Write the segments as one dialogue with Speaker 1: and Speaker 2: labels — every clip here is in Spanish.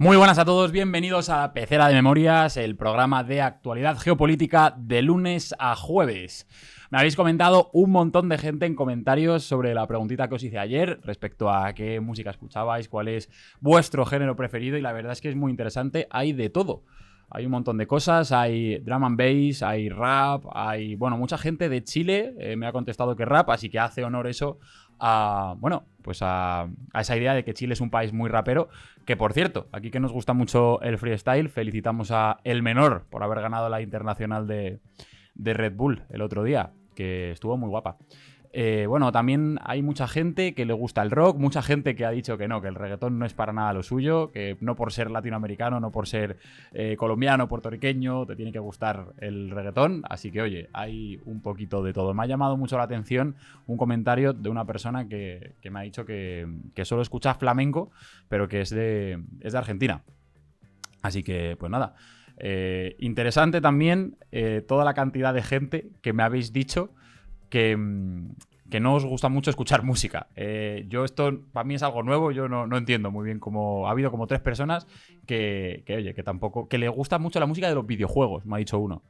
Speaker 1: Muy buenas a todos, bienvenidos a la Pecera de Memorias, el programa de actualidad geopolítica de lunes a jueves. Me habéis comentado un montón de gente en comentarios sobre la preguntita que os hice ayer respecto a qué música escuchabais, cuál es vuestro género preferido, y la verdad es que es muy interesante, hay de todo. Hay un montón de cosas, hay drum and bass, hay rap, hay... Bueno, mucha gente de Chile me ha contestado que rap, así que hace honor eso a... Bueno, pues a esa idea de que Chile es un país muy rapero, que por cierto, aquí que nos gusta mucho el freestyle, felicitamos a El Menor por haber ganado la internacional de Red Bull el otro día, que estuvo muy guapa. Bueno, también hay mucha gente que le gusta el rock, mucha gente que ha dicho que no, que el reggaetón no es para nada lo suyo, que no por ser latinoamericano, no por ser colombiano, puertorriqueño, te tiene que gustar el reggaetón. Así que, oye, hay un poquito de todo. Me ha llamado mucho la atención un comentario de una persona que me ha dicho que solo escucha flamenco, pero que es de Argentina. Así que, pues nada. Interesante también toda la cantidad de gente que me habéis dicho que no os gusta mucho escuchar música. Yo esto, para mí es algo nuevo, yo no entiendo muy bien cómo... Ha habido como 3 personas que tampoco... Que le gusta mucho la música de los videojuegos, me ha dicho uno.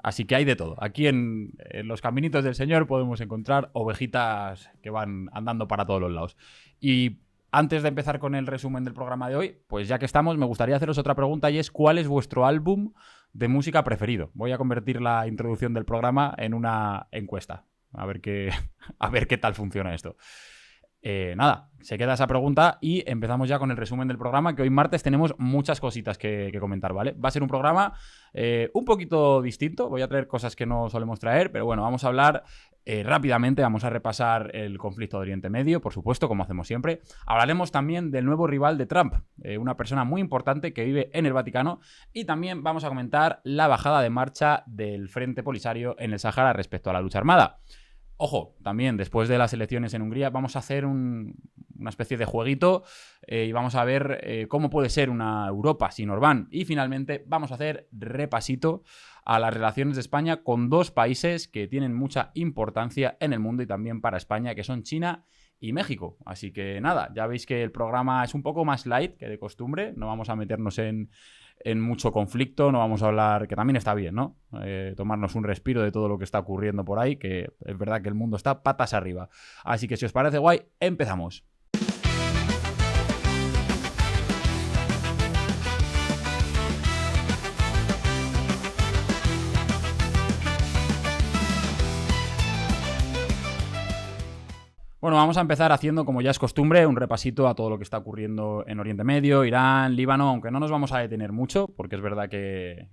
Speaker 1: Así que hay de todo. Aquí en los caminitos del Señor podemos encontrar ovejitas que van andando para todos los lados. Y antes de empezar con el resumen del programa de hoy, pues ya que estamos, me gustaría haceros otra pregunta, y es ¿cuál es vuestro álbum de música preferido? Voy a convertir la introducción del programa en una encuesta. A ver qué tal funciona esto. Nada, se queda esa pregunta y empezamos ya con el resumen del programa, que hoy martes tenemos muchas cositas que comentar, ¿vale? Va a ser un programa un poquito distinto, voy a traer cosas que no solemos traer, pero bueno, vamos a hablar rápidamente, vamos a repasar el conflicto de Oriente Medio, por supuesto, como hacemos siempre. Hablaremos también del nuevo rival de Trump, una persona muy importante que vive en el Vaticano, y también vamos a comentar la bajada de marcha del Frente Polisario en el Sáhara respecto a la lucha armada. Ojo, también después de las elecciones en Hungría vamos a hacer una especie de jueguito y vamos a ver cómo puede ser una Europa sin Orbán. Y finalmente vamos a hacer repasito a las relaciones de España con 2 países que tienen mucha importancia en el mundo y también para España, que son China y México. Así que nada, ya veis que el programa es un poco más light que de costumbre, no vamos a meternos en mucho conflicto, no vamos a hablar, que también está bien, ¿no? Tomarnos un respiro de todo lo que está ocurriendo por ahí, que es verdad que el mundo está patas arriba. Así que si os parece guay, empezamos. Bueno, vamos a empezar haciendo, como ya es costumbre, un repasito a todo lo que está ocurriendo en Oriente Medio, Irán, Líbano, aunque no nos vamos a detener mucho, porque es verdad que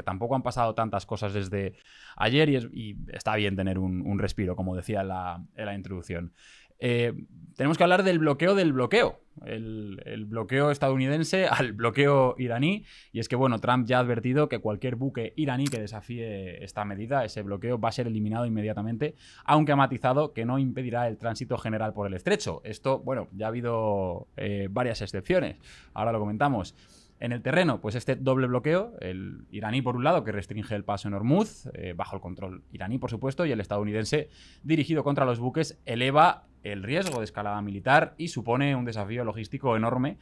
Speaker 1: tampoco han pasado tantas cosas desde ayer y está bien tener un respiro, como decía en la introducción. Tenemos que hablar del bloqueo del bloqueo. El bloqueo estadounidense al bloqueo iraní, y es que bueno, Trump ya ha advertido que cualquier buque iraní que desafíe esta medida, ese bloqueo, va a ser eliminado inmediatamente, aunque ha matizado que no impedirá el tránsito general por el estrecho. Esto, bueno, ya ha habido varias excepciones, ahora lo comentamos. En el terreno, pues este doble bloqueo, el iraní por un lado, que restringe el paso en Hormuz, bajo el control iraní por supuesto, y el estadounidense dirigido contra los buques, eleva el riesgo de escalada militar y supone un desafío logístico enorme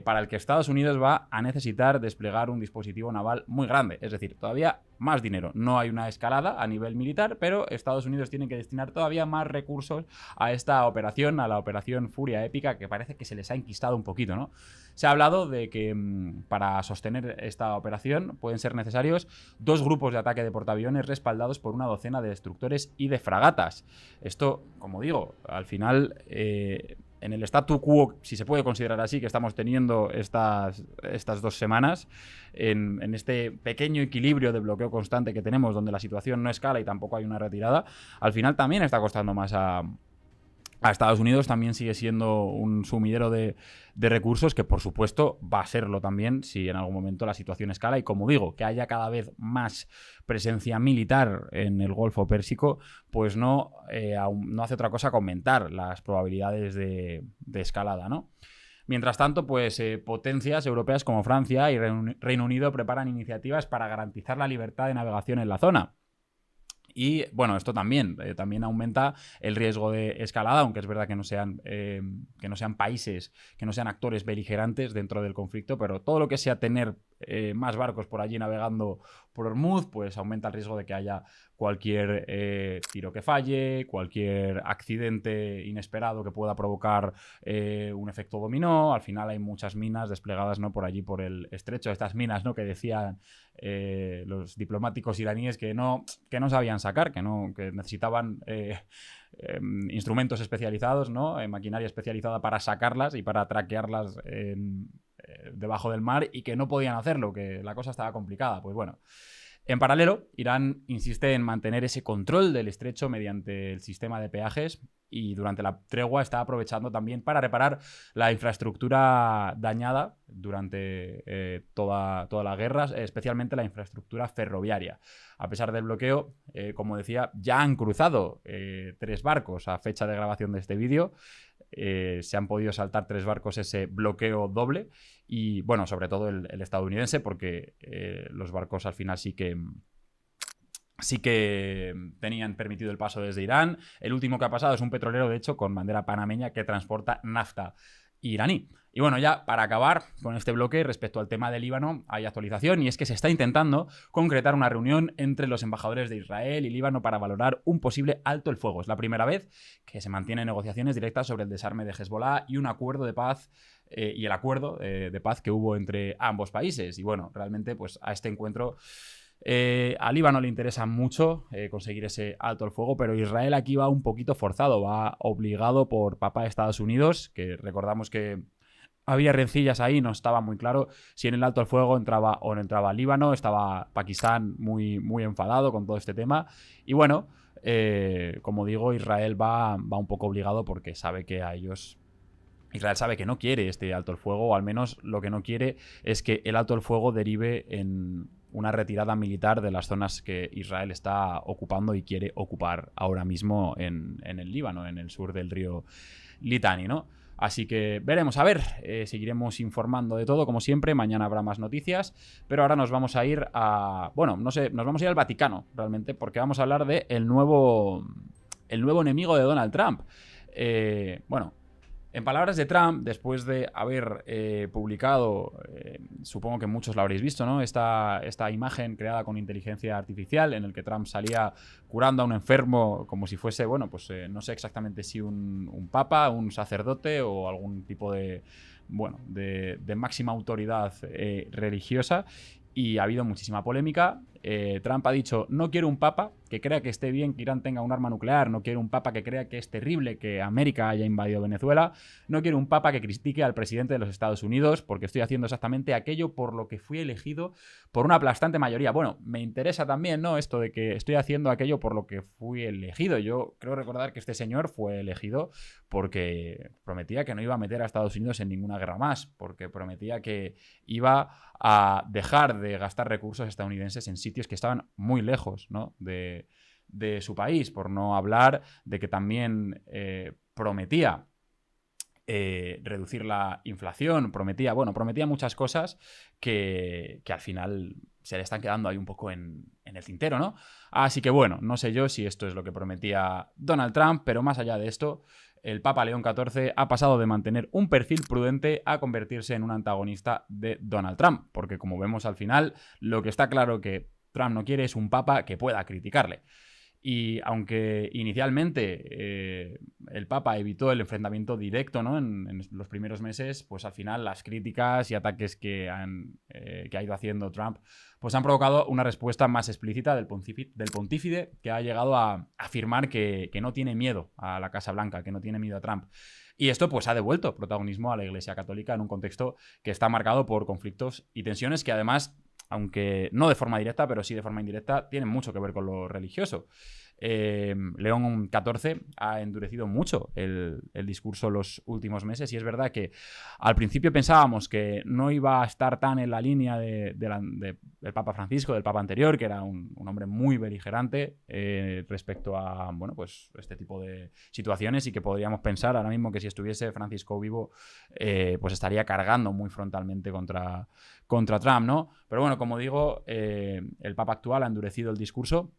Speaker 1: para el que Estados Unidos va a necesitar desplegar un dispositivo naval muy grande, es decir, todavía más dinero. No hay una escalada a nivel militar, pero Estados Unidos tiene que destinar todavía más recursos a esta operación, a la operación Furia Épica, que parece que se les ha enquistado un poquito, ¿no? Se ha hablado de que para sostener esta operación pueden ser necesarios 2 grupos de ataque de portaaviones respaldados por una docena de destructores y de fragatas. Esto, como digo, al final en el statu quo, si se puede considerar así, que estamos teniendo estas 2 semanas, en este pequeño equilibrio de bloqueo constante que tenemos, donde la situación no escala y tampoco hay una retirada, al final también está costando más a Estados Unidos. También sigue siendo un sumidero de recursos, que por supuesto va a serlo también si en algún momento la situación escala, y como digo, que haya cada vez más presencia militar en el Golfo Pérsico, pues no hace otra cosa que aumentar las probabilidades de escalada, ¿no? Mientras tanto, pues potencias europeas como Francia y Reino Unido preparan iniciativas para garantizar la libertad de navegación en la zona. Y bueno, esto también aumenta el riesgo de escalada, aunque es verdad que no sean países, que no sean actores beligerantes dentro del conflicto, pero todo lo que sea tener más barcos por allí navegando por Hormuz, pues aumenta el riesgo de que haya cualquier tiro que falle, cualquier accidente inesperado que pueda provocar un efecto dominó. Al final hay muchas minas desplegadas, ¿no?, por allí, por el estrecho. Estas minas, ¿no?, que decían los diplomáticos iraníes que no sabían sacar, que necesitaban instrumentos especializados, ¿no?, maquinaria especializada para sacarlas y para traquearlas debajo del mar, y que no podían hacerlo, que la cosa estaba complicada. Pues bueno, en paralelo, Irán insiste en mantener ese control del estrecho mediante el sistema de peajes, y durante la tregua está aprovechando también para reparar la infraestructura dañada durante toda la guerra, especialmente la infraestructura ferroviaria. A pesar del bloqueo, como decía, ya han cruzado 3 barcos a fecha de grabación de este vídeo. Se han podido saltar 3 barcos ese bloqueo doble, y bueno, sobre todo el estadounidense, porque los barcos al final sí que tenían permitido el paso desde Irán. El último que ha pasado es un petrolero, de hecho, con bandera panameña, que transporta nafta iraní. Y bueno, ya para acabar con este bloque, respecto al tema del Líbano, hay actualización, y es que se está intentando concretar una reunión entre los embajadores de Israel y Líbano para valorar un posible alto el fuego. Es la primera vez que se mantienen negociaciones directas sobre el desarme de Hezbollah y un acuerdo de paz, y el acuerdo de paz que hubo entre ambos países. Y bueno, realmente, pues a este encuentro a Líbano le interesa mucho conseguir ese alto el fuego, pero Israel aquí va un poquito forzado, va obligado por papá de Estados Unidos, que recordamos que había rencillas ahí, no estaba muy claro si en el alto el fuego entraba o no entraba Líbano. Estaba Pakistán muy, muy enfadado con todo este tema, y bueno, como digo, Israel va un poco obligado, porque sabe que a ellos... Israel sabe que no quiere este alto el fuego, o al menos lo que no quiere es que el alto el fuego derive en una retirada militar de las zonas que Israel está ocupando y quiere ocupar ahora mismo en el Líbano, en el sur del río Litani, ¿no? Así que veremos, a ver, seguiremos informando de todo, como siempre. Mañana habrá más noticias, pero ahora nos vamos a ir a... Bueno, no sé, nos vamos a ir al Vaticano, realmente, porque vamos a hablar de el nuevo enemigo de Donald Trump. Bueno... En palabras de Trump, después de haber publicado, supongo que muchos lo habréis visto, ¿no?, esta imagen creada con inteligencia artificial, en el que Trump salía curando a un enfermo como si fuese, bueno, pues no sé exactamente si un papa, un sacerdote o algún tipo de, bueno, de máxima autoridad religiosa. Y ha habido muchísima polémica. Trump ha dicho: no quiero un papa que crea que esté bien que Irán tenga un arma nuclear, no quiero un papa que crea que es terrible que América haya invadido Venezuela, no quiero un papa que critique al presidente de los Estados Unidos, porque estoy haciendo exactamente aquello por lo que fui elegido por una aplastante mayoría. Bueno, me interesa también, ¿no?, esto de que estoy haciendo aquello por lo que fui elegido. Yo creo recordar que este señor fue elegido porque prometía que no iba a meter a Estados Unidos en ninguna guerra más, porque prometía que iba a dejar de gastar recursos estadounidenses en sitios que estaban muy lejos, ¿no?, de su país, por no hablar de que también prometía reducir la inflación, prometía muchas cosas que al final se le están quedando ahí un poco en el tintero, ¿no? Así que bueno, no sé yo si esto es lo que prometía Donald Trump, pero más allá de esto, el Papa León XIV ha pasado de mantener un perfil prudente a convertirse en un antagonista de Donald Trump, porque como vemos al final, lo que está claro que Trump no quiere es un papa que pueda criticarle. Y aunque inicialmente el Papa evitó el enfrentamiento directo, ¿no?, en los primeros meses, pues al final las críticas y ataques que ha ido haciendo Trump pues han provocado una respuesta más explícita del pontífice, que ha llegado a afirmar que no tiene miedo a la Casa Blanca, que no tiene miedo a Trump. Y esto pues ha devuelto protagonismo a la Iglesia Católica en un contexto que está marcado por conflictos y tensiones que además, aunque no de forma directa, pero sí de forma indirecta, tienen mucho que ver con lo religioso. León XIV ha endurecido mucho el discurso los últimos meses, y es verdad que al principio pensábamos que no iba a estar tan en la línea del Papa Francisco, del Papa anterior, que era un hombre muy beligerante respecto a, bueno, pues este tipo de situaciones, y que podríamos pensar ahora mismo que si estuviese Francisco vivo pues estaría cargando muy frontalmente contra Trump, ¿no? Pero bueno, como digo, el Papa actual ha endurecido el discurso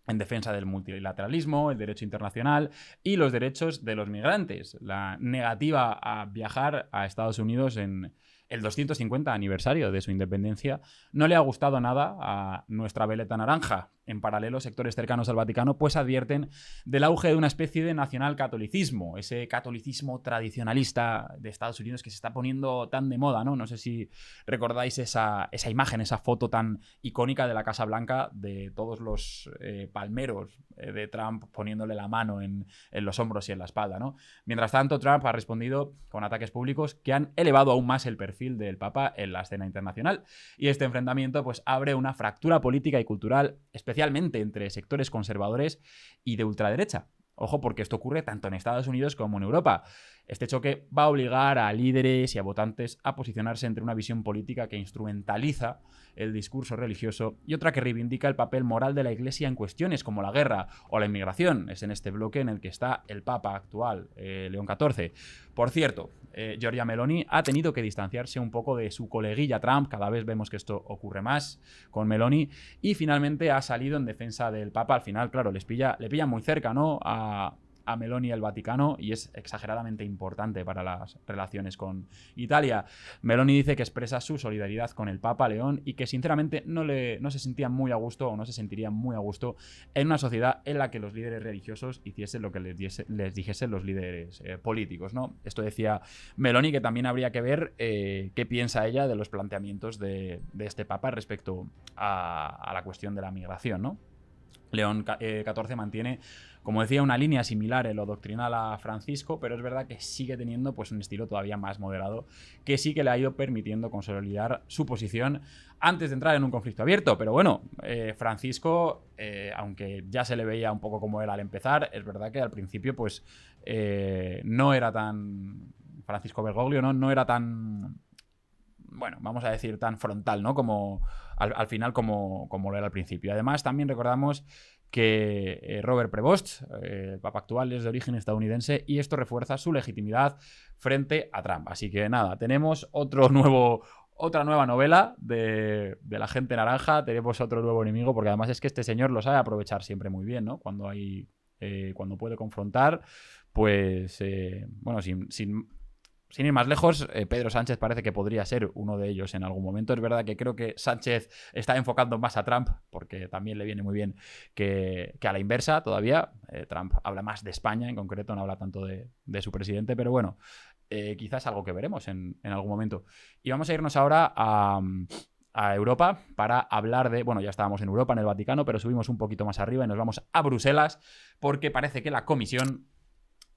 Speaker 1: en defensa del multilateralismo, el derecho internacional y los derechos de los migrantes. La negativa a viajar a Estados Unidos en el 250 aniversario de su independencia no le ha gustado nada a nuestra veleta naranja. En paralelo, sectores cercanos al Vaticano pues advierten del auge de una especie de nacionalcatolicismo, ese catolicismo tradicionalista de Estados Unidos que se está poniendo tan de moda, ¿no? No sé si recordáis esa imagen, esa foto tan icónica de la Casa Blanca de todos los palmeros de Trump poniéndole la mano en los hombros y en la espalda, ¿no? Mientras tanto, Trump ha respondido con ataques públicos que han elevado aún más el perfil del Papa en la escena internacional. Y este enfrentamiento pues abre una fractura política y cultural, especialmente entre sectores conservadores y de ultraderecha. Ojo, porque esto ocurre tanto en Estados Unidos como en Europa. Este choque va a obligar a líderes y a votantes a posicionarse entre una visión política que instrumentaliza el discurso religioso y otra que reivindica el papel moral de la Iglesia en cuestiones como la guerra o la inmigración. Es en este bloque en el que está el Papa actual, León XIV. Por cierto, Giorgia Meloni ha tenido que distanciarse un poco de su coleguilla Trump. Cada vez vemos que esto ocurre más con Meloni. Y finalmente ha salido en defensa del Papa. Al final, claro, le pilla muy cerca, ¿no? A Meloni y el Vaticano, y es exageradamente importante para las relaciones con Italia. Meloni dice que expresa su solidaridad con el Papa León y que sinceramente no se sentía muy a gusto o no se sentiría muy a gusto en una sociedad en la que los líderes religiosos hiciesen lo que les dijesen los líderes políticos, ¿no? Esto decía Meloni, que también habría que ver qué piensa ella de los planteamientos de este Papa respecto a la cuestión de la migración, ¿no? León XIV mantiene, como decía, una línea similar en lo doctrinal a Francisco, pero es verdad que sigue teniendo pues, un estilo todavía más moderado, que sí que le ha ido permitiendo consolidar su posición antes de entrar en un conflicto abierto. Pero bueno, Francisco, aunque ya se le veía un poco como él al empezar, es verdad que al principio pues no era tan... Francisco Bergoglio no era tan... bueno, vamos a decir tan frontal, ¿no? Como al final como lo era al principio. Además, también recordamos que Robert Prevost, el Papa actual, es de origen estadounidense y esto refuerza su legitimidad frente a Trump. Así que nada, tenemos otra nueva novela de la gente naranja, tenemos otro nuevo enemigo, porque además es que este señor lo sabe aprovechar siempre muy bien, ¿no? Cuando puede confrontar, pues, bueno, sin ir más lejos, Pedro Sánchez parece que podría ser uno de ellos en algún momento. Es verdad que creo que Sánchez está enfocando más a Trump, porque también le viene muy bien que a la inversa todavía. Trump habla más de España, en concreto, no habla tanto de su presidente, pero bueno, quizás algo que veremos en algún momento. Y vamos a irnos ahora a Europa para hablar de... Bueno, ya estábamos en Europa, en el Vaticano, pero subimos un poquito más arriba y nos vamos a Bruselas, porque parece que la Comisión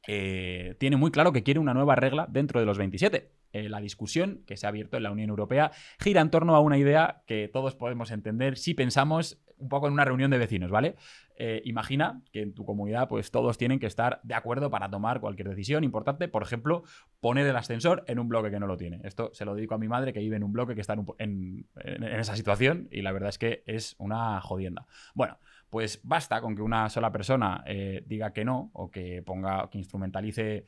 Speaker 1: tiene muy claro que quiere una nueva regla dentro de los 27. La discusión que se ha abierto en la Unión Europea gira en torno a una idea que todos podemos entender si pensamos un poco en una reunión de vecinos, ¿vale? Imagina que en tu comunidad pues todos tienen que estar de acuerdo para tomar cualquier decisión importante, por ejemplo, poner el ascensor en un bloque que no lo tiene. Esto se lo dedico a mi madre, que vive en un bloque que está en esa situación, y la verdad es que es una jodienda. Bueno, pues basta con que una sola persona diga que no, o que instrumentalice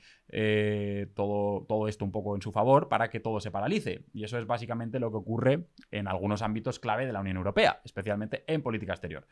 Speaker 1: todo esto un poco en su favor para que todo se paralice. Y eso es básicamente lo que ocurre en algunos ámbitos clave de la Unión Europea, especialmente en política exterior.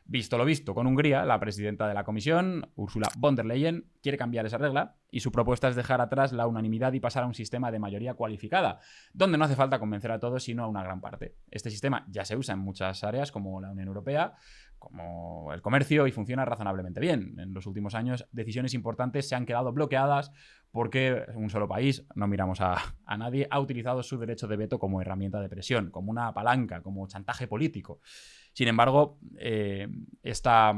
Speaker 1: Visto lo visto con Hungría, la presidenta de la Comisión, Ursula von der Leyen, quiere cambiar esa regla y su propuesta es dejar atrás la unanimidad y pasar a un sistema de mayoría cualificada, donde no hace falta convencer a todos, sino a una gran parte. Este sistema ya se usa en muchas áreas como la Unión Europea, como el comercio, y funciona razonablemente bien. En los últimos años, decisiones importantes se han quedado bloqueadas porque un solo país, no miramos a nadie, ha utilizado su derecho de veto como herramienta de presión, como una palanca, como chantaje político. Sin embargo, esta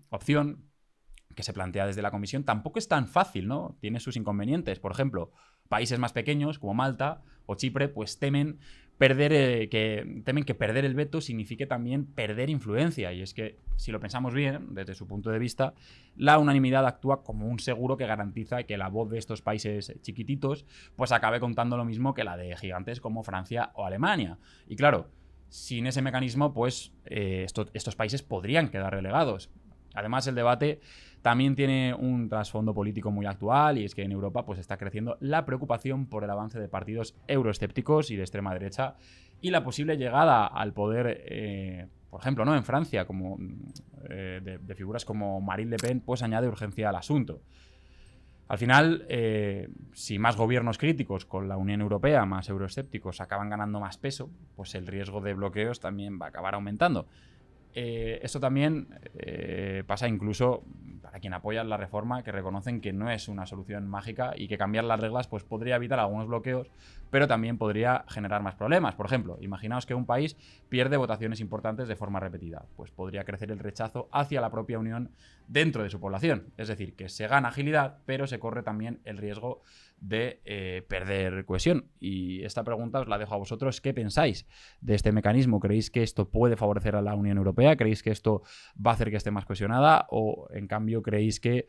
Speaker 1: opción que se plantea desde la Comisión tampoco es tan fácil, ¿no? Tiene sus inconvenientes. Por ejemplo, países más pequeños como Malta o Chipre pues temen que perder el veto signifique también perder influencia. Y es que, si lo pensamos bien, desde su punto de vista, la unanimidad actúa como un seguro que garantiza que la voz de estos países chiquititos pues acabe contando lo mismo que la de gigantes como Francia o Alemania. Y claro, sin ese mecanismo, pues estos países podrían quedar relegados. Además, el debate también tiene un trasfondo político muy actual, y es que en Europa pues, está creciendo la preocupación por el avance de partidos euroescépticos y de extrema derecha y la posible llegada al poder por ejemplo, ¿no? En Francia, como de figuras como Marine Le Pen, pues añade urgencia al asunto. Al final, si más gobiernos críticos con la Unión Europea, más euroescépticos, acaban ganando más peso, pues el riesgo de bloqueos también va a acabar aumentando. Esto también pasa incluso para quien apoya la reforma, que reconocen que no es una solución mágica y que cambiar las reglas pues, podría evitar algunos bloqueos, pero también podría generar más problemas. Por ejemplo, imaginaos que un país pierde votaciones importantes de forma repetida, pues podría crecer el rechazo hacia la propia Unión dentro de su población. Es decir, que se gana agilidad, pero se corre también el riesgo de perder cohesión. Y esta pregunta os la dejo a vosotros. ¿Qué pensáis de este mecanismo? ¿Creéis que esto puede favorecer a la Unión Europea? ¿Creéis que esto va a hacer que esté más cohesionada? ¿O, en cambio, creéis que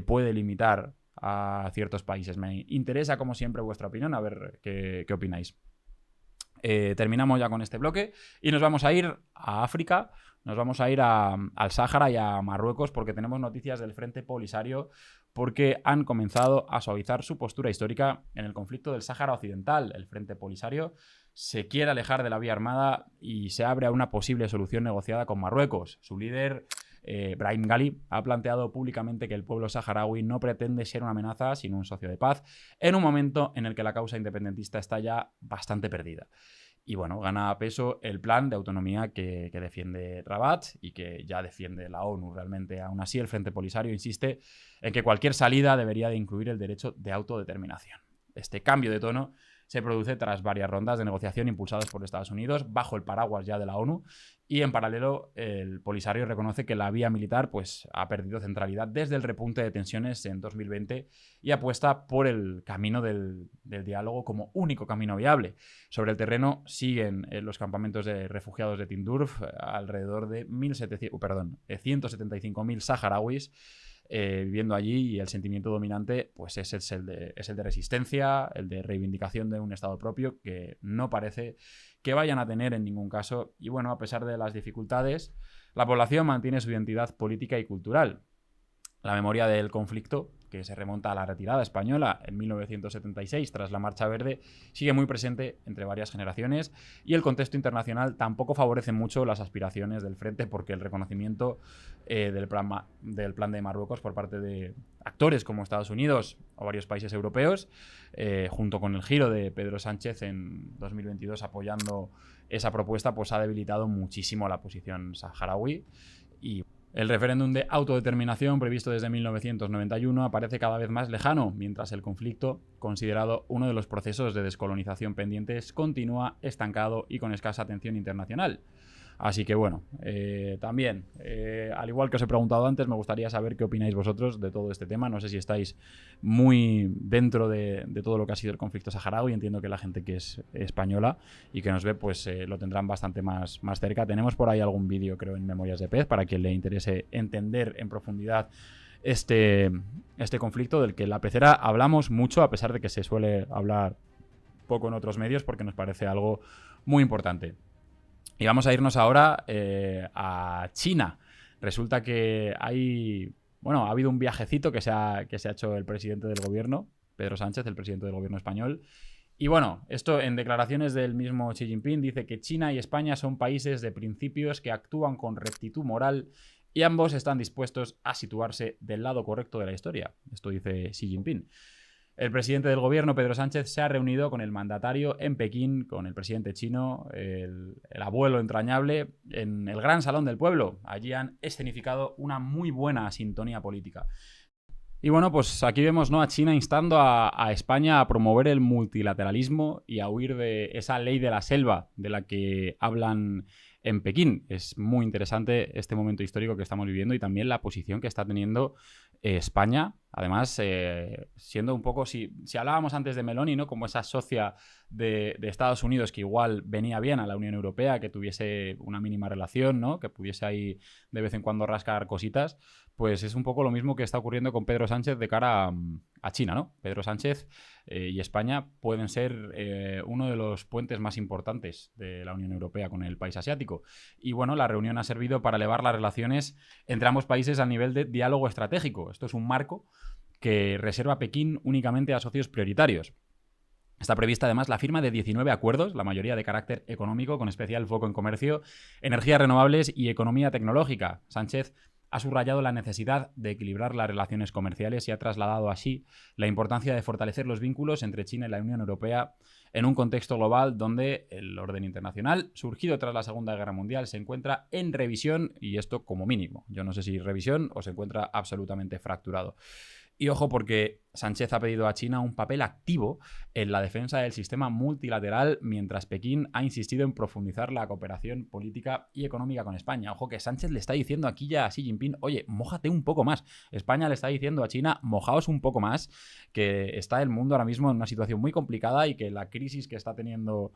Speaker 1: puede limitar a ciertos países? Me interesa, como siempre, vuestra opinión, a ver qué opináis. Terminamos ya con este bloque y nos vamos a ir a África, nos vamos a ir al Sáhara y a Marruecos, porque tenemos noticias del Frente Polisario, porque han comenzado a suavizar su postura histórica en el conflicto del Sáhara Occidental. El Frente Polisario se quiere alejar de la vía armada y se abre a una posible solución negociada con Marruecos. Su líder, Brahim Ghali, ha planteado públicamente que el pueblo saharaui no pretende ser una amenaza, sino un socio de paz, en un momento en el que la causa independentista está ya bastante perdida. Y bueno, gana peso el plan de autonomía que defiende Rabat y que ya defiende la ONU realmente. Aún así, el Frente Polisario insiste en que cualquier salida debería de incluir el derecho de autodeterminación. Este cambio de tono se produce tras varias rondas de negociación impulsadas por Estados Unidos bajo el paraguas ya de la ONU, y en paralelo el Polisario reconoce que la vía militar pues, ha perdido centralidad desde el repunte de tensiones en 2020 y apuesta por el camino del diálogo como único camino viable. Sobre el terreno siguen los campamentos de refugiados de Tindurf, alrededor de 175.000 saharauis viviendo allí, y el sentimiento dominante pues es el de resistencia, el de reivindicación de un Estado propio, que no parece que vayan a tener en ningún caso. Y bueno, a pesar de las dificultades, la población mantiene su identidad política y cultural. La memoria del conflicto, que se remonta a la retirada española en 1976 tras la Marcha Verde, sigue muy presente entre varias generaciones, y el contexto internacional tampoco favorece mucho las aspiraciones del Frente, porque el reconocimiento del plan de Marruecos por parte de actores como Estados Unidos o varios países europeos, junto con el giro de Pedro Sánchez en 2022 apoyando esa propuesta, pues ha debilitado muchísimo la posición saharaui. Y el referéndum de autodeterminación, previsto desde 1991, aparece cada vez más lejano, mientras el conflicto, considerado uno de los procesos de descolonización pendientes, continúa estancado y con escasa atención internacional. Así que bueno, también, al igual que os he preguntado antes, me gustaría saber qué opináis vosotros de todo este tema. No sé si estáis muy dentro de todo lo que ha sido el conflicto saharaui. Entiendo que la gente que es española y que nos ve, pues lo tendrán bastante más cerca. Tenemos por ahí algún vídeo, creo, en Memorias de Pez, para quien le interese entender en profundidad este conflicto, del que en La Pecera hablamos mucho, a pesar de que se suele hablar poco en otros medios, porque nos parece algo muy importante. Y vamos a irnos ahora a China. Resulta que ha habido un viajecito que se ha hecho el presidente del gobierno, Pedro Sánchez, el presidente del gobierno español. Y bueno, esto en declaraciones del mismo Xi Jinping dice que China y España son países de principios que actúan con rectitud moral y ambos están dispuestos a situarse del lado correcto de la historia. Esto dice Xi Jinping. El presidente del gobierno, Pedro Sánchez, se ha reunido con el mandatario en Pekín, con el presidente chino, el abuelo entrañable, en el Gran Salón del Pueblo. Allí han escenificado una muy buena sintonía política. Y bueno, pues aquí vemos, ¿no?, a China instando a España a promover el multilateralismo y a huir de esa ley de la selva de la que hablan en Pekín. Es muy interesante este momento histórico que estamos viviendo y también la posición que está teniendo España. Además, siendo un poco, si hablábamos antes de Meloni, ¿no?, como esa socia de Estados Unidos que igual venía bien a la Unión Europea, que tuviese una mínima relación, ¿no?, que pudiese ahí de vez en cuando rascar cositas, pues es un poco lo mismo que está ocurriendo con Pedro Sánchez de cara a China, ¿no? Pedro Sánchez y España pueden ser uno de los puentes más importantes de la Unión Europea con el país asiático. Y bueno, la reunión ha servido para elevar las relaciones entre ambos países al nivel de diálogo estratégico. Esto es un marco que reserva Pekín únicamente a socios prioritarios. Está prevista además la firma de 19 acuerdos, la mayoría de carácter económico, con especial foco en comercio, energías renovables y economía tecnológica. Sánchez ha subrayado la necesidad de equilibrar las relaciones comerciales y ha trasladado así la importancia de fortalecer los vínculos entre China y la Unión Europea en un contexto global donde el orden internacional, surgido tras la Segunda Guerra Mundial, se encuentra en revisión, y esto como mínimo. Yo no sé si revisión o se encuentra absolutamente fracturado. Y ojo, porque Sánchez ha pedido a China un papel activo en la defensa del sistema multilateral, mientras Pekín ha insistido en profundizar la cooperación política y económica con España. Ojo que Sánchez le está diciendo aquí ya a Xi Jinping, oye, mójate un poco más. España le está diciendo a China, mojaos un poco más, que está el mundo ahora mismo en una situación muy complicada y que la crisis que está teniendo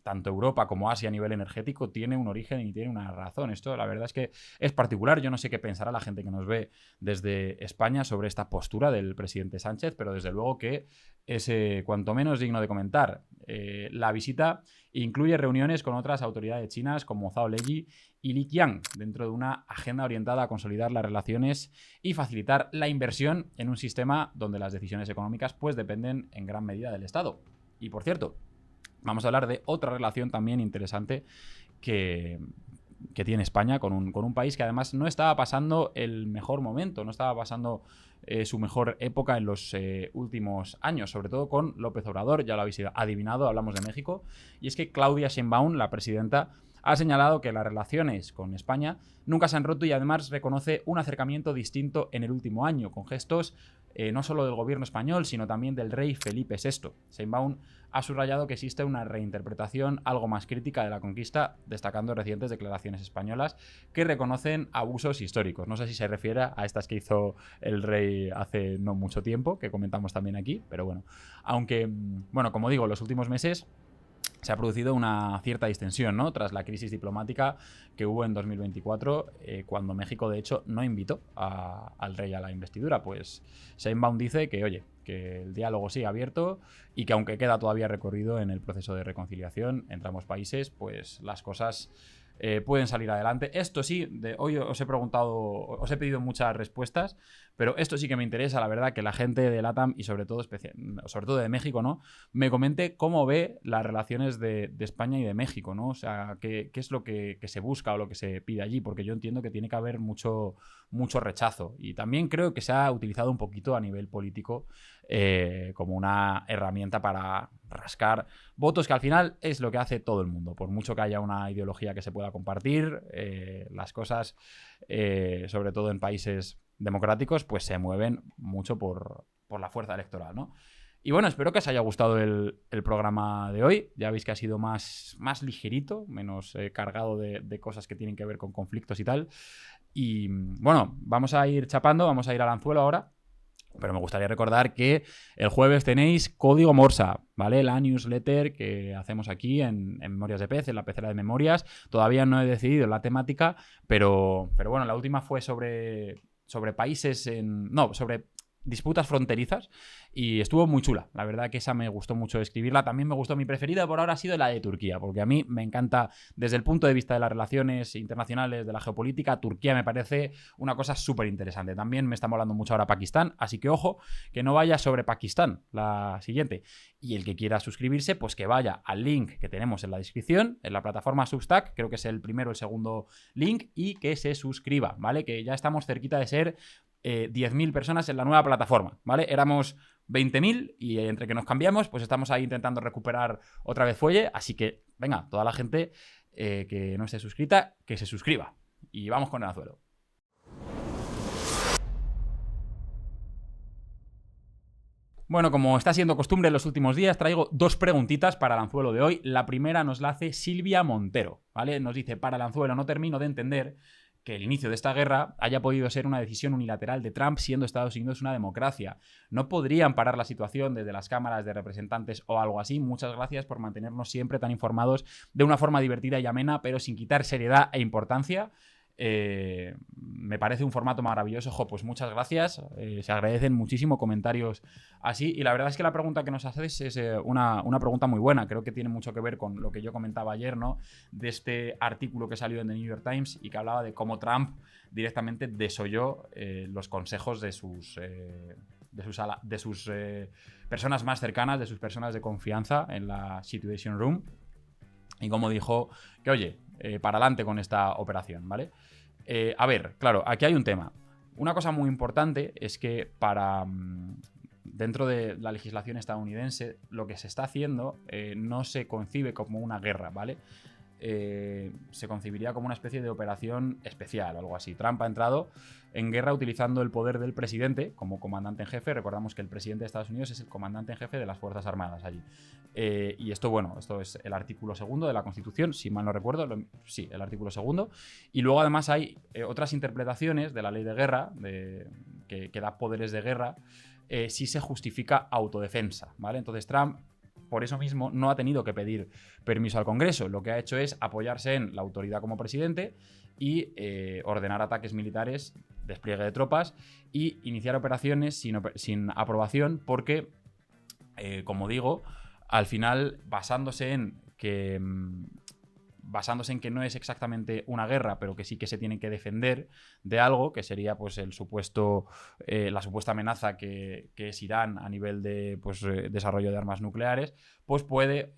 Speaker 1: tanto Europa como Asia a nivel energético tiene un origen y tiene una razón. Esto la verdad es que es particular. Yo no sé qué pensará la gente que nos ve desde España sobre esta postura del presidente Sánchez, pero desde luego que es cuanto menos digno de comentar. La visita incluye reuniones con otras autoridades chinas como Zhao Leji y Li Qiang, dentro de una agenda orientada a consolidar las relaciones y facilitar la inversión en un sistema donde las decisiones económicas pues dependen en gran medida del Estado. Y por cierto, vamos a hablar de otra relación también interesante que tiene España con un país que además no estaba pasando el mejor momento, no estaba pasando su mejor época en los últimos años, sobre todo con López Obrador. Ya lo habéis adivinado, hablamos de México, y es que Claudia Sheinbaum, la presidenta, ha señalado que las relaciones con España nunca se han roto y además reconoce un acercamiento distinto en el último año, con gestos no solo del gobierno español, sino también del rey Felipe VI. Sheinbaum ha subrayado que existe una reinterpretación algo más crítica de la conquista, destacando recientes declaraciones españolas que reconocen abusos históricos. No sé si se refiere a estas que hizo el rey hace no mucho tiempo, que comentamos también aquí, pero bueno. Aunque, bueno, como digo, los últimos meses se ha producido una cierta distensión, ¿no? Tras la crisis diplomática que hubo en 2024, cuando México, de hecho, no invitó al rey a la investidura. Pues Sheinbaum dice que, oye, que el diálogo sigue abierto y que aunque queda todavía recorrido en el proceso de reconciliación entre ambos países, pues las cosas pueden salir adelante. Esto sí, hoy os he pedido muchas respuestas, pero esto sí que me interesa, la verdad, que la gente de LATAM y sobre todo de México, ¿no?, me comente cómo ve las relaciones de España y de México, ¿no? O sea, qué es lo que se busca o lo que se pide allí, porque yo entiendo que tiene que haber mucho rechazo. Y también creo que se ha utilizado un poquito a nivel político como una herramienta para rascar votos, que al final es lo que hace todo el mundo. Por mucho que haya una ideología que se pueda compartir, las cosas, sobre todo en países democráticos, pues se mueven mucho por la fuerza electoral, ¿no? Y bueno, espero que os haya gustado el programa de hoy. Ya veis que ha sido más ligerito, menos cargado de cosas que tienen que ver con conflictos y tal. Y bueno, vamos a ir chapando, vamos a ir al anzuelo ahora. Pero me gustaría recordar que el jueves tenéis Código Morsa, ¿vale? La newsletter que hacemos aquí en Memorias de Pez, en la pecera de memorias. Todavía no he decidido la temática, pero bueno, la última fue sobre países sobre disputas fronterizas y estuvo muy chula. La verdad que esa me gustó mucho escribirla. También me gustó, mi preferida por ahora ha sido la de Turquía, porque a mí me encanta desde el punto de vista de las relaciones internacionales, de la geopolítica. Turquía me parece una cosa súper interesante. También me está molando mucho ahora Pakistán, así que ojo, que no vaya sobre Pakistán la siguiente. Y el que quiera suscribirse, pues que vaya al link que tenemos en la descripción, en la plataforma Substack, creo que es el primero o el segundo link, y que se suscriba, ¿vale? Que ya estamos cerquita de ser 10.000 personas en la nueva plataforma, ¿vale? Éramos 20.000 y entre que nos cambiamos, pues estamos ahí intentando recuperar otra vez fuelle, así que, venga, toda la gente que no esté suscrita, que se suscriba. Y vamos con el anzuelo. Bueno, como está siendo costumbre en los últimos días, traigo dos preguntitas para el anzuelo de hoy. La primera nos la hace Silvia Montero, ¿vale? Nos dice: para el anzuelo, no termino de entender que el inicio de esta guerra haya podido ser una decisión unilateral de Trump, siendo Estados Unidos una democracia. ¿No podrían parar la situación desde las cámaras de representantes o algo así? Muchas gracias por mantenernos siempre tan informados de una forma divertida y amena, pero sin quitar seriedad e importancia. Me parece un formato maravilloso. Jo, pues muchas gracias. Se agradecen muchísimo comentarios así. Y la verdad es que la pregunta que nos haces es una pregunta muy buena. Creo que tiene mucho que ver con lo que yo comentaba ayer, ¿no? De este artículo que salió en The New York Times y que hablaba de cómo Trump directamente desoyó los consejos de sus de sus personas más cercanas, de sus personas de confianza en la Situation Room. Y como dijo que, oye, para adelante con esta operación, ¿vale? A ver, claro, aquí hay un tema. Una cosa muy importante es que dentro de la legislación estadounidense, lo que se está haciendo no se concibe como una guerra, ¿vale? Se concibiría como una especie de operación especial o algo así. Trump ha entrado en guerra utilizando el poder del presidente como comandante en jefe. Recordamos que el presidente de Estados Unidos es el comandante en jefe de las Fuerzas Armadas allí. Y esto, bueno, esto es el artículo 2 de la Constitución, si mal no recuerdo, sí, el artículo 2. Y luego además hay otras interpretaciones de la ley de guerra, que da poderes de guerra, si se justifica autodefensa, ¿vale? Entonces Trump, por eso mismo, no ha tenido que pedir permiso al Congreso. Lo que ha hecho es apoyarse en la autoridad como presidente y ordenar ataques militares, despliegue de tropas y iniciar operaciones sin aprobación porque, como digo, al final, basándose en que no es exactamente una guerra, pero que sí que se tiene que defender de algo, que sería pues la supuesta amenaza que es Irán a nivel de desarrollo de armas nucleares, pues puede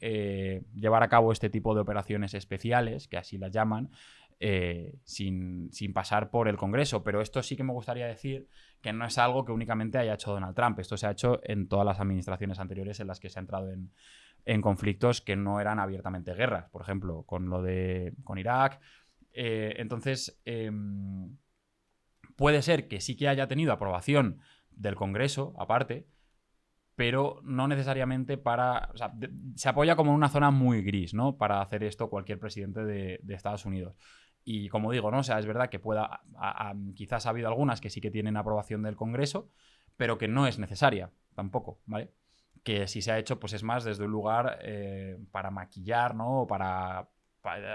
Speaker 1: llevar a cabo este tipo de operaciones especiales, que así las llaman, sin pasar por el Congreso. Pero esto sí que me gustaría decir que no es algo que únicamente haya hecho Donald Trump. Esto se ha hecho en todas las administraciones anteriores en las que se ha entrado en conflictos que no eran abiertamente guerras, por ejemplo, con Irak. Entonces, puede ser que sí que haya tenido aprobación del Congreso, aparte, pero no necesariamente o sea, se apoya como en una zona muy gris, ¿no? Para hacer esto cualquier presidente de Estados Unidos. Y como digo, ¿no? O sea, es verdad que quizás ha habido algunas que sí que tienen aprobación del Congreso, pero que no es necesaria tampoco, ¿vale? Que si se ha hecho, pues es más desde un lugar para maquillar, ¿no? O para,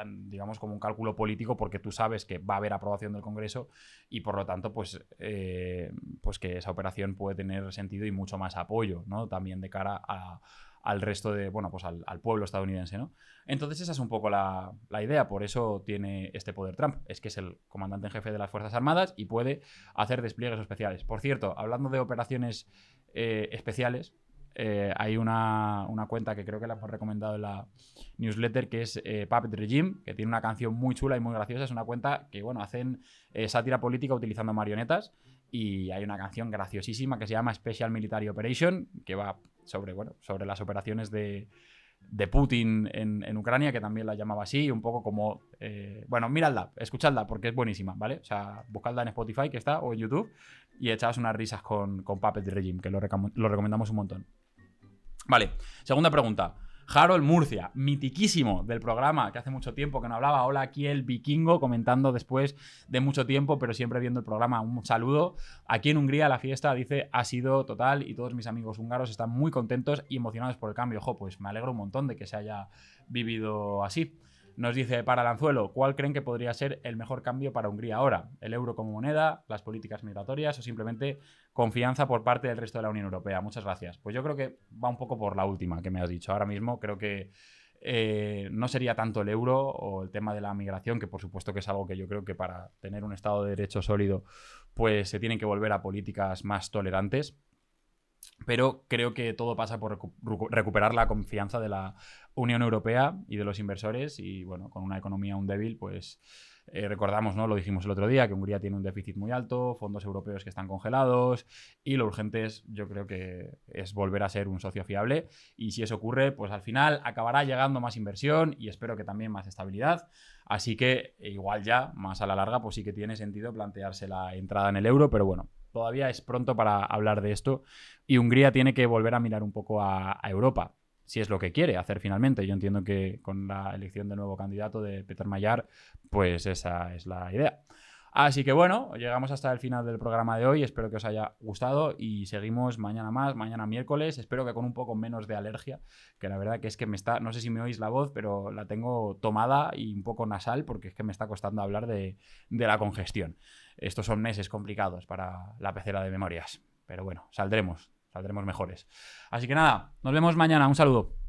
Speaker 1: digamos, como un cálculo político, porque tú sabes que va a haber aprobación del Congreso y por lo tanto, pues que esa operación puede tener sentido y mucho más apoyo, ¿no? También de cara al resto de, bueno, pues al pueblo estadounidense, ¿no? Entonces esa es un poco la idea, por eso tiene este poder Trump, es que es el comandante en jefe de las Fuerzas Armadas y puede hacer despliegues especiales. Por cierto, hablando de operaciones especiales, hay una cuenta que creo que la hemos recomendado en la newsletter, que es Puppet Regime, que tiene una canción muy chula y muy graciosa. Es una cuenta que, bueno, hacen sátira política utilizando marionetas, y hay una canción graciosísima que se llama Special Military Operation, que va sobre las operaciones de Putin en Ucrania, que también la llamaba así, un poco como... bueno, miradla, escuchadla, porque es buenísima, ¿vale? O sea, buscadla en Spotify, que está, o en YouTube, y echaos unas risas con Puppet Regime, que lo recomendamos un montón. Vale, segunda pregunta. Harold Murcia, mitiquísimo del programa, que hace mucho tiempo que no hablaba. Hola, aquí el vikingo, comentando después de mucho tiempo, pero siempre viendo el programa. Un saludo. Aquí en Hungría la fiesta, dice, ha sido total y todos mis amigos húngaros están muy contentos y emocionados por el cambio. Ojo, pues me alegro un montón de que se haya vivido así. Nos dice para el anzuelo, ¿cuál creen que podría ser el mejor cambio para Hungría ahora? ¿El euro como moneda, las políticas migratorias o simplemente confianza por parte del resto de la Unión Europea? Muchas gracias. Pues yo creo que va un poco por la última que me has dicho. Ahora mismo creo que no sería tanto el euro o el tema de la migración, que por supuesto que es algo que yo creo que para tener un Estado de Derecho sólido, pues se tienen que volver a políticas más tolerantes. Pero creo que todo pasa por recuperar la confianza de la Unión Europea y de los inversores, y bueno, con una economía aún débil, pues recordamos, ¿no? Lo dijimos el otro día, que Hungría tiene un déficit muy alto, fondos europeos que están congelados, y lo urgente yo creo que es volver a ser un socio fiable, y si eso ocurre, pues al final acabará llegando más inversión y espero que también más estabilidad. Así que igual ya, más a la larga, pues sí que tiene sentido plantearse la entrada en el euro, pero bueno, todavía es pronto para hablar de esto y Hungría tiene que volver a mirar un poco a Europa, si es lo que quiere hacer finalmente. Yo entiendo que con la elección del nuevo candidato de Peter Mayer, pues esa es la idea. Así que bueno, llegamos hasta el final del programa de hoy. Espero que os haya gustado y seguimos mañana más, mañana miércoles. Espero que con un poco menos de alergia, que la verdad que es que no sé si me oís la voz, pero la tengo tomada y un poco nasal porque es que me está costando hablar de la congestión. Estos son meses complicados para la pecera de memorias, pero bueno, saldremos mejores. Así que nada, nos vemos mañana. Un saludo.